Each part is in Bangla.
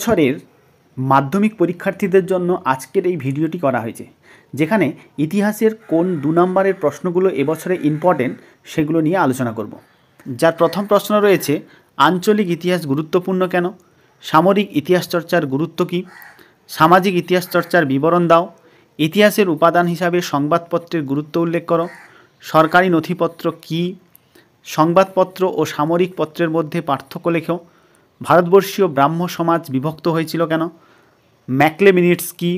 বছরের মাধ্যমিক পরীক্ষার্থীদের জন্য আজকের এই ভিডিওটি করা হয়েছে, যেখানে ইতিহাসের কোন 2 নম্বরের প্রশ্নগুলো এবছরে ইম্পর্টেন্ট সেগুলো নিয়ে আলোচনা করব। যার প্রথম প্রশ্ন রয়েছে, আঞ্চলিক ইতিহাস গুরুত্বপূর্ণ কেন? সামরিক ইতিহাস চর্চার গুরুত্ব কী? সামাজিক ইতিহাস চর্চার বিবরণ দাও। ইতিহাসের উপাদান হিসাবে সংবাদপত্রের গুরুত্ব উল্লেখ করো। সরকারি নথিপত্র কী? সংবাদপত্র ও সামরিক পত্রের মধ্যে পার্থক্য লেখো। ভারতবর্ষীয় ব্রাহ্ম সমাজ বিভক্ত হয়েছিল কেন? ম্যাকলে মিনিটস কী?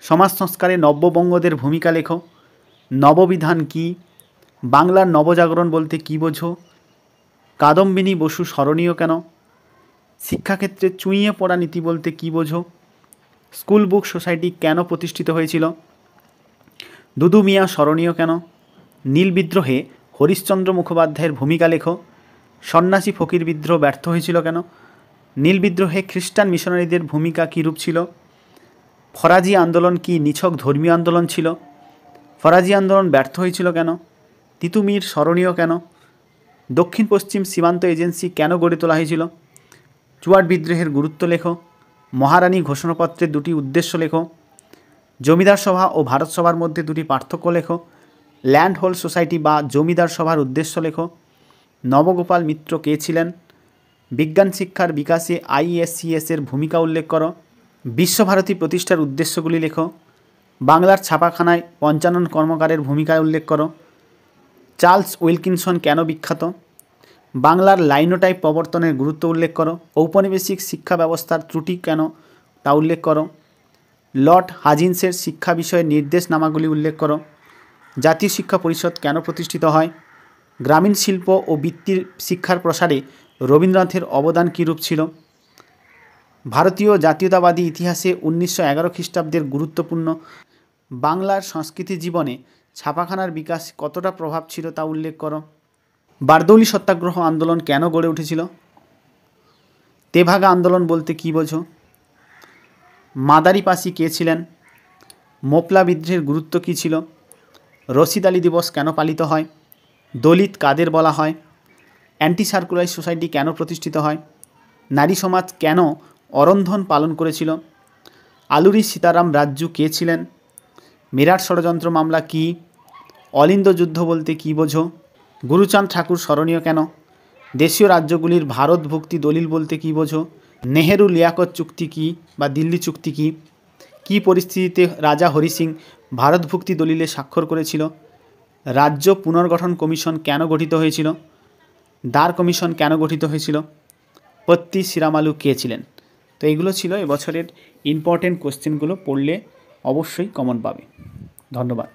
সমাজ সংস্কারে নব্যবঙ্গদের ভূমিকা লেখো। নববিধান কী? বাংলার নবজাগরণ বলতে কী বোঝো? কাদম্বিনী বসু স্মরণীয় কেন? শিক্ষাক্ষেত্রে চুঁইয়ে পড়া নীতি বলতে কী বোঝো? স্কুল বুক সোসাইটি কেন প্রতিষ্ঠিত হয়েছিল? দুদু মিয়া স্মরণীয় কেন? নীল বিদ্রোহে হরিশ্চন্দ্র মুখোপাধ্যায়ের ভূমিকা লেখো। সন্ন্যাসী ফকির বিদ্রোহ ব্যর্থ হয়েছিল কেন? নীল বিদ্রোহে খ্রিস্টান মিশনারিদের ভূমিকা কীরূপ ছিল? ফরাজি আন্দোলন কি নিছক ধর্মীয় আন্দোলন ছিল? ফরাজি আন্দোলন ব্যর্থ হয়েছিল কেন? তিতুমির স্মরণীয় কেন? দক্ষিণ পশ্চিম সীমান্ত এজেন্সি কেন গড়ে তোলা হয়েছিল? চুয়াট বিদ্রোহের গুরুত্ব লেখো। মহারানী ঘোষণাপত্রের 2টি উদ্দেশ্য লেখো। জমিদার সভা ও ভারত সভার মধ্যে 2টি পার্থক্য লেখো। ল্যান্ড হোল্ড সোসাইটি বা জমিদার সভার উদ্দেশ্য লেখো। নবগোপাল মিত্র কে ছিলেন? বিজ্ঞান শিক্ষার বিকাশে আইএসসিএসের ভূমিকা উল্লেখ করো। বিশ্বভারতী প্রতিষ্ঠার উদ্দেশ্যগুলি লেখো। বাংলার ছাপাখানায় পঞ্চানন কর্মকারের ভূমিকা উল্লেখ করো। চার্লস উইলকিনসন কেন বিখ্যাত? বাংলার লাইনোটাইপ প্রবর্তনের গুরুত্ব উল্লেখ করো। ঔপনিবেশিক শিক্ষা ব্যবস্থার ত্রুটি কেন তা উল্লেখ করো। লর্ড হাজিন্সের শিক্ষা বিষয়ে নির্দেশনামাগুলি উল্লেখ করো। জাতীয় শিক্ষা পরিষদ কেন প্রতিষ্ঠিত হয়? গ্রামীণ শিল্প ও বৃত্তির শিক্ষার প্রসারে রবীন্দ্রনাথের অবদান কীরূপ ছিল? ভারতীয় জাতীয়তাবাদী ইতিহাসে 1911 খ্রিস্টাব্দের গুরুত্বপূর্ণ। বাংলার সংস্কৃতি জীবনে ছাপাখানার বিকাশ কতটা প্রভাব ছিল তা উল্লেখ করো। বারদৌলি সত্যাগ্রহ আন্দোলন কেন গড়ে উঠেছিল? তেভাগা আন্দোলন বলতে কী বোঝো? মাদারিপাসি কে ছিলেন? মোপলা বিদ্রোহের গুরুত্ব কী ছিল? রশিদ আলী দিবস কেন পালিত হয়? দলিত কাদের বলা হয়? অ্যান্টি সার্কুলার সোসাইটি কেন প্রতিষ্ঠিত হয়? নারী সমাজ কেন অরন্ধন পালন করেছিল? আলুরি সীতারাম রাজ্জু কে ছিলেন? মিরাট ষড়যন্ত্র মামলা কী? অলিন্দ যুদ্ধ বলতে কী বোঝো? গুরুচাঁদ ঠাকুর স্মরণীয় কেন? দেশীয় রাজ্যগুলির ভারতভুক্তি দলিল বলতে কী বোঝো? নেহেরু লিয়াকত চুক্তি কী বা দিল্লি চুক্তি কী? কী পরিস্থিতিতে রাজা হরি সিং ভারতভুক্তি দলিলে স্বাক্ষর করেছিল? রাজ্য পুনর্গঠন কমিশন কেন গঠিত হয়েছিল? দার কমিশন কেন গঠিত হয়েছিল? পত্তি শ্রীরামালু কে ছিলেন? তো এইগুলো ছিল এবছরের ইম্পর্টেন্ট কোশ্চেনগুলো, পড়লে অবশ্যই কমন পাবে। ধন্যবাদ।